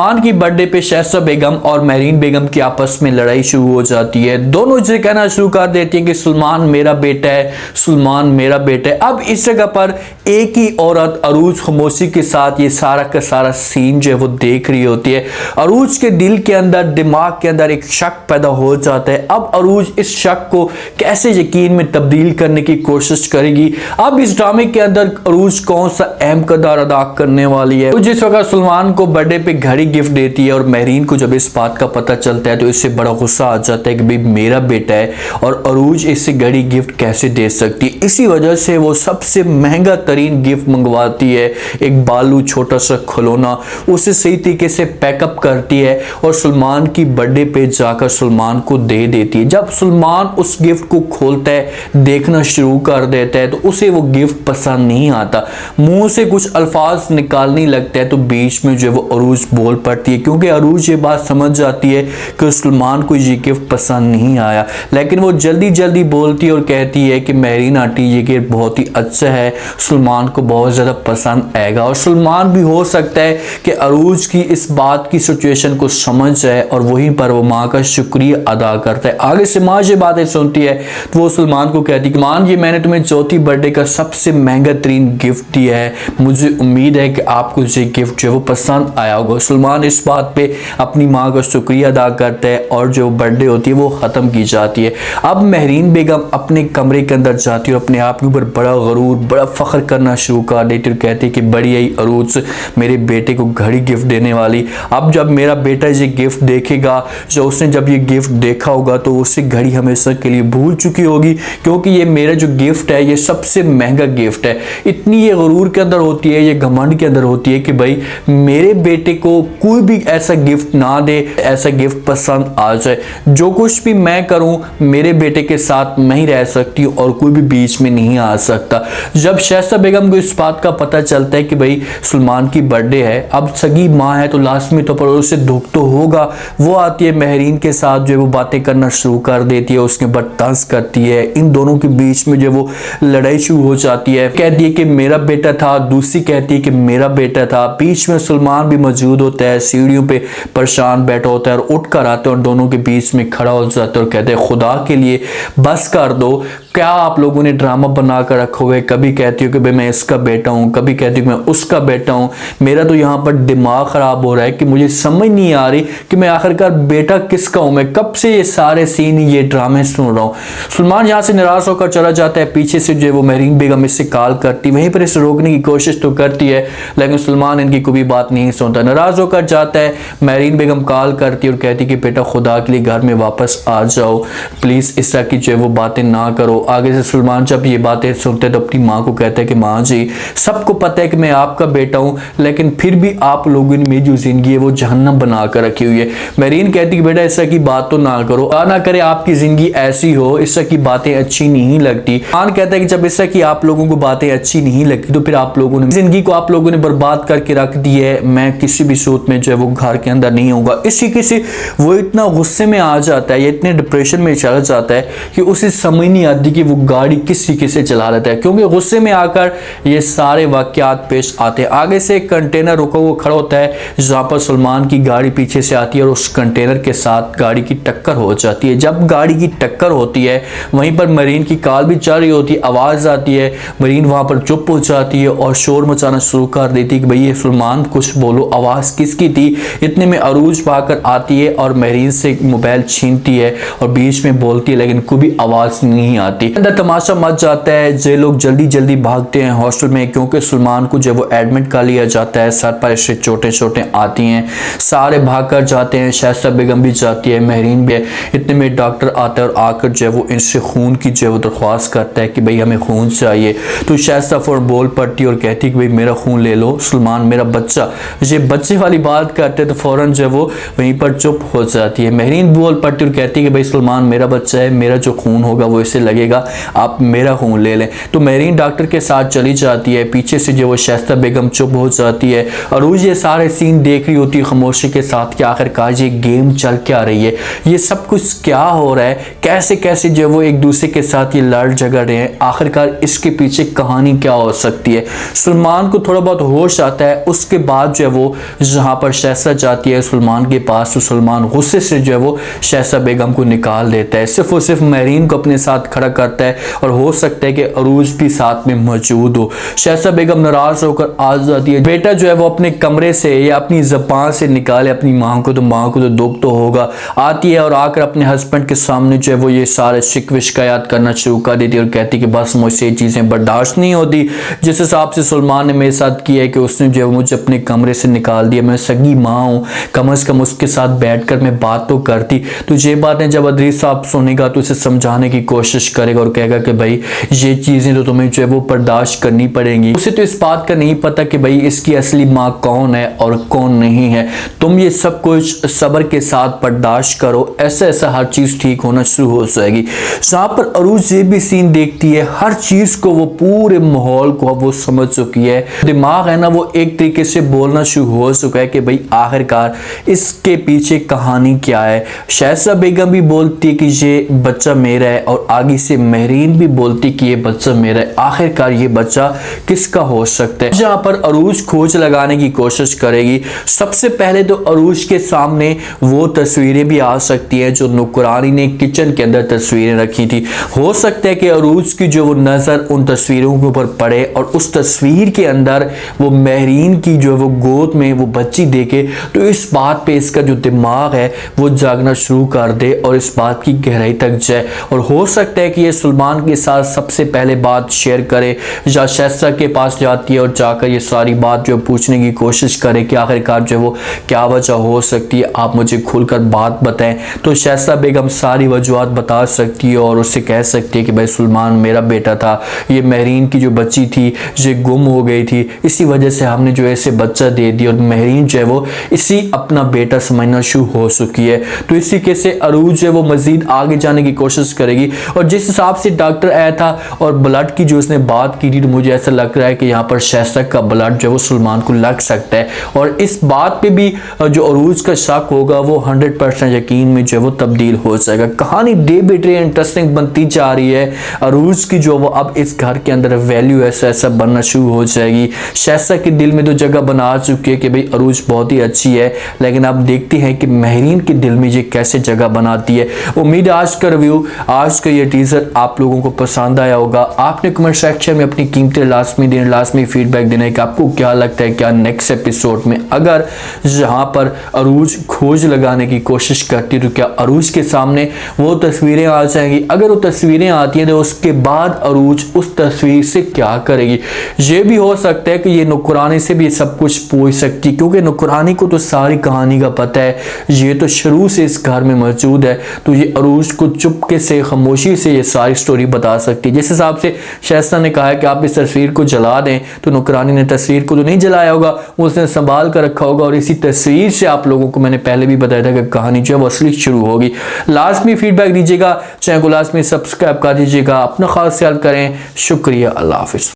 सलमान की बर्थडे पे शहज़ादा बेगम और मेहरीन बेगम की आपस में लड़ाई शुरू हो जाती है। दोनों इसे कहना शुरू कर देती हैं कि सलमान मेरा बेटा है, सलमान मेरा बेटा है। अब इस जगह पर एक ही औरत अरूज खामोशी के साथ ये सारा का सारा सीन जो है वो देख रही होती है। अरूज के दिल के अंदर, दिमाग के अंदर एक शक पैदा हो जाता है। अब अरूज इस शक को कैसे यकीन में तब्दील करने की कोशिश करेगी। अब इस ड्रामे के अंदर अरूज कौन सा अहम किरदार अदा करने वाली है। तो जिस वक्त सलमान को बर्थडे पे घड़ी गिफ्ट देती है और मेहरीन को जब इस बात का पता चलता है तो इससे बड़ा गुस्सा आ जाता है कि भाई मेरा बेटा है और अरूज इससे घड़ी गिफ्ट कैसे दे सकती है। इसी वजह से वो सबसे महंगा तरीन गिफ्ट मंगवाती है, एक बालू छोटा सा खिलौना, उसे सही तरीके से पैकअप करती है और सलमान की बर्थडे पे जाकर सलमान को दे देती है। जब सलमान उस गिफ्ट को खोलता है, देखना शुरू कर देता है तो उसे वो गिफ्ट पसंद नहीं आता, मुंह से कुछ अल्फाज निकालने लगता है तो बीच में जो वो अरूज बोल पड़ती है, क्योंकि अरूज ये बात समझ जाती है कि सलमान को ये गिफ्ट पसंद नहीं आया। लेकिन वो जल्दी जल्दी बोलती है और कहती है कि मेहरीन आंटी ये गिफ्ट बहुत ही अच्छा है, सलमान को बहुत ज़्यादा पसंद आएगा। और सलमान भी हो सकता है कि अरूज की इस बात की सिचुएशन को समझ जाए और वहीं पर वो माँ का शुक्रिया अदा करता है। आगे से माँ ये बातें सुनती है तो वो सलमान को कहती है कि मान ये मैंने तुम्हें चौथी बर्थडे का सबसे महंगा तरीन गिफ्ट दिया है, मुझे उम्मीद है कि आपको ये गिफ्ट जो वो पसंद आया होगा। सलमान इस बात पे अपनी माँ का शुक्रिया अदा करता है और जो बर्थडे होती है वो ख़त्म की जाती है। अब मेहरीन बेगम अपने कमरे के अंदर जाती है और अपने आप के ऊपर बड़ा गरूर, बड़ा फ़ख्र करना शुरू कर देती है और कहती है कि बड़ी आई अरूज मेरे बेटे को घड़ी गिफ्ट देने वाली। अब जब मेरा बेटा ये गिफ्ट देखेगा, जो उसने जब ये गिफ्ट देखा होगा तो उससे घड़ी हमेशा के लिए भूल चुकी होगी, क्योंकि ये मेरा जो गिफ्ट है ये सबसे महंगा गिफ्ट है। इतनी ये गरूर के अंदर होती है, ये घमंड के अंदर होती है कि भाई मेरे बेटे को कोई भी ऐसा गिफ्ट ना दे, ऐसा गिफ्ट पसंद आ जाए। जो कुछ भी मैं करूं मेरे बेटे के साथ मैं ही रह सकती हूँ और कोई भी बीच में नहीं आ सकता। जब शहज़ादा बेगम को इस बात का पता चलता है कि भाई सलमान की बर्थडे है, अब सगी माँ है तो लाजमी तौर पर उसे दुख तो होगा। वो आती है मेहरीन के साथ जो वो बातें करना शुरू कर देती है, उसके बाद तंज करती है। इन दोनों के बीच में जो वो लड़ाई शुरू हो जाती है, कहती है कि मेरा बेटा था, दूसरी कहती है कि मेरा बेटा था। बीच में सलमान भी मौजूद होता है, सीढ़ियों पे परेशान बैठा होता है और उठ कर आते हैं और दोनों के बीच में खड़ा हो जाता है और कहते हैं खुदा के लिए बस कर दो, क्या आप लोगों ने ड्रामा बना कर रखा हुआ है। कभी कहती हो कि भाई मैं इसका बेटा हूँ, कभी कहती हूँ मैं उसका बेटा हूँ। मेरा तो यहाँ पर दिमाग ख़राब हो रहा है कि मुझे समझ नहीं आ रही कि मैं आखिरकार बेटा किसका हूँ। मैं कब से ये सारे सीन, ये ड्रामे सुन रहा हूँ। सलमान यहाँ से नाराज़ होकर चला जाता है। पीछे से जो वो मेहरीन बेगम इससे कॉल करती, वहीं पर इसे रोकने की कोशिश तो करती है, लेकिन सलमान इनकी कोई भी बात नहीं सुनता, नाराज़ होकर जाता है। मेहरीन बेगम कॉल करती और कहती कि बेटा खुदा के लिए घर में वापस आ जाओ, प्लीज़ इस तरह की जो वो बातें ना करो। आगे से सलमान जब ये बातें सुनते तो अपनी माँ को कहता है कि माँ जी सबको पता है कि मैं आपका बेटा हूँ, लेकिन फिर भी आप लोगों ने मेरी जो ज़िंदगी है वो जहन्नम बना कर रखी हुई है। मेहरीन कहती कि बेटा इस तरह की बात तो ना करो, ना करे आपकी ज़िंदगी ऐसी हो, इस तरह की बातें अच्छी नहीं लगती। खान कहता है कि जब इस तरह की आप लोगों को बातें अच्छी नहीं लगती तो फिर आप लोगों ने ज़िंदगी को आप लोगों ने बर्बाद करके रख दी है, मैं किसी भी सूरत में जो है वो घर के अंदर नहीं होगा। इसी किसी वो इतना गुस्से में आ जाता है, ये इतने डिप्रेशन में चला जाता है कि उसे समझ नहीं आती कि वो गाड़ी किस तरीके से चला लेता है, क्योंकि गुस्से में आकर ये सारे वाकयात पेश आते हैं। आगे से एक कंटेनर रुका हुआ खड़ा होता है जहाँ पर सलमान की गाड़ी पीछे से आती है और उस कंटेनर के साथ गाड़ी की टक्कर हो जाती है। जब गाड़ी की टक्कर होती है वहीं पर मेहरीन की कॉल भी चल रही होती है, आवाज़ आती है, मेहरीन वहाँ पर चुप हो जाती है और शोर मचाना शुरू कर देती है कि भाई ये सलमान कुछ बोलो, आवाज़ किसकी थी। इतने में अरूज पाकर आती है और मेहरीन से मोबाइल छीनती है और बीच में बोलती है, लेकिन कोई भी आवाज़ नहीं आती। अंदर तमाशा मच जाता है, जे लोग जल्दी जल्दी भागते हैं हॉस्टल में, क्योंकि सलमान को जब वो एडमिट कर लिया जाता है, सर पर इससे चोटें चोटें आती हैं, सारे भाग कर जाते हैं। शहज़ादा बेगम भी जाती है, मेहरीन भी। इतने में डॉक्टर आता है और आकर जो है वो इनसे खून की जो है वो दरख्वास्त करता है कि भाई हमें खून चाहिए। तो शहज़ादा फ़ौरन बोल पड़ती है और कहती है कि भाई मेरा खून ले लो, सलमान मेरा बच्चा। ये बच्चे वाली बात करते तो फ़ौरन जो है वो वहीं पर चुप हो जाती है। मेहरीन बोल पड़ती है और कहती है कि भाई सलमान मेरा बच्चा है, मेरा जो खून होगा वो इसे लगेगा, आप मेरा खून ले लें। तो मेहरीन डॉक्टर के साथ चली जाती है। पीछे से जो वो शहज़ादा बेगम चुप हो जाती है और वो ये सारे सीन देख रही होती है खामोशी के साथ कि आखिरकार ये गेम चल क्या रही है, ये सब कुछ क्या हो रहा है, कैसे कैसे जो वो एक दूसरे के साथ ये लड़ झगड़ रहे हैं, आखिरकार इसके पीछे कहानी क्या हो सकती है। सलमान को थोड़ा बहुत होश आता है, उसके बाद जो है वो जहाँ जहाँ पर शहज़ाद जाती है सलमान के पास तो सलमान गुस्से से जो है वो शहज़ाद बेगम को निकाल देता है, सिर्फ और सिर्फ महरीन को अपने साथ खड़ा करता है और हो सकता है कि अरूज भी साथ में मौजूद हो। शहज़ाद बेगम नाराज होकर आ जाती है, बेटा जो है वो अपने कमरे से या अपनी ज़बान से निकाले अपनी माँ को तो दुख तो होगा। आती है और आकर अपने हस्बैंड के सामने जो है वो ये सारे शिकवे शिकायत करना शुरू कर देती है और कहती है कि बस मुझसे ये चीज़ें बर्दाश्त नहीं होती। जिस हिसाब से सलमान ने मेरे साथ किया है कि उसने जो है मुझे अपने कमरे से निकाल दिया, मैं सगी माँ हूँ, कम से कम उसके साथ बैठकर मैं बात तो करती। तो ये बातें जब अदरीस साहब सुनेगा तो उसे समझाने की कोशिश करेगा और कहेगा कि भाई ये चीज़ें तो तुम्हें जो है वो बर्दाश्त करनी पड़ेंगी। उसे तो इस बात का नहीं पता कि भाई इसकी असली माँ कौन है और कौन नहीं है। तुम ये सब कुछ सब्र के साथ बर्दाश्त करो, ऐसा ऐसा हर चीज़ ठीक होना शुरू हो जाएगी। जहाँ पर अरूज ये भी सीन देखती है, हर चीज़ को वो पूरे माहौल को वो समझ चुकी है, दिमाग है ना वो एक तरीके से बोलना शुरू हो चुका है कि भाई आखिरकार इसके पीछे कहानी क्या है। शहज़ाद बेगम भी बोलती है कि ये बच्चा मेरा है और आगे से महरीन भी बोलती कि ये बच्चा मेरा है, आखिरकार ये बच्चा किसका हो सकता है। जहाँ पर अरूज खोज लगाने की कोशिश करेगी, सबसे पहले तो अरूज के सामने वो तस्वीरें भी आ सकती हैं जो नुकरानी ने किचन के अंदर तस्वीरें रखी थी। हो सकता है कि अरूज की जो वो नज़र उन तस्वीरों के ऊपर पड़े और उस तस्वीर के अंदर वो महरीन की जो वो गोद में वो बच्ची देखे तो इस बात पे इसका जो दिमाग है वो जागना शुरू कर दे और इस बात की गहराई तक जाए। और हो सकता है कि ये सलमान के साथ सबसे पहले बात शेयर करे या शहज़ाद के पास जाती है और जाकर ये सारी बात जो पूछने की कोशिश करे कि आखिरकार जो वो क्या वजह हो सकती है, आप मुझे खुलकर बात बताएं। तो शहज़ाद बेगम सारी वजूहत बता सकती है और उससे कह सकती है कि भाई सलमान मेरा बेटा था, ये महरीन की जो बच्ची थी ये गुम हो गई थी, इसी वजह से हमने जो ऐसे बच्चा दे दिया और महरीन जो है वो इसी अपना बेटा समझना शुरू हो चुकी है। तो इसी के से अरूज है वो मजीद आगे जाने की कोशिश करेगी और जिस हिसाब से डॉक्टर आया था और ब्लड की जो उसने बात की थी तो मुझे ऐसा लग रहा है कि यहाँ पर शहज़ाद का ब्लड जो है वो सलमान को लग सकता है और इस बात पे भी जो अरूज का शक होगा वो 100% यकीन में जो है वो तब्दील हो जाएगा। कहानी डे बाई डे इंटरेस्टिंग बनती जा रही है। अरूज की जो वो अब इस घर के अंदर वैल्यू ऐसा ऐसा बनना शुरू हो जाएगी। शहज़ाद के दिल में तो जगह बना चुकी है कि भाई अरूज बहुत ही अच्छी है, लेकिन आप देखते हैं कि महरीन के दिल में ये कैसे जगह बनाती है। उम्मीद है आज का रिव्यू, आज का ये टीजर आप लोगों को पसंद आया होगा। आपने कमेंट सेक्शन में अपनी कीमती लाजमी फीडबैक देना है कि आपको क्या लगता है क्या नेक्स्ट एपिसोड में अगर जहाँ पर अरूज खोज लगाने की कोशिश करती है तो क्या अरूज के सामने वो तस्वीरें आ जाएंगी। अगर वो तस्वीरें आती हैं तो उसके बाद अरूज उस तस्वीर से क्या करेगी। ये भी हो सकता है कि ये नुकरानी से भी सब कुछ पूछ सकती, क्योंकि नुकरानी को तो सारी कहानी का पता है, ये तो शुरू से इस घर में मौजूद है। तो ये अरूज को चुपके से खामोशी से ये सारी स्टोरी बता सकती है। जिस हिसाब से शहज़ाद ने कहा है कि आप इस तस्वीर को जला दें तो नुकरानी ने तस्वीर को तो नहीं जलाया होगा, उसने संभाल कर रखा होगा और इसी तस्वीर से आप लोगों को मैंने पहले भी बताया था कि कहानी जो है वो असली शुरू होगी। लाजमी फीडबैक दीजिएगा, चैनल को लाजमी सब्सक्राइब कर दीजिएगा, अपना खास ख्याल करें। शुक्रिया, अल्लाह हाफिज़।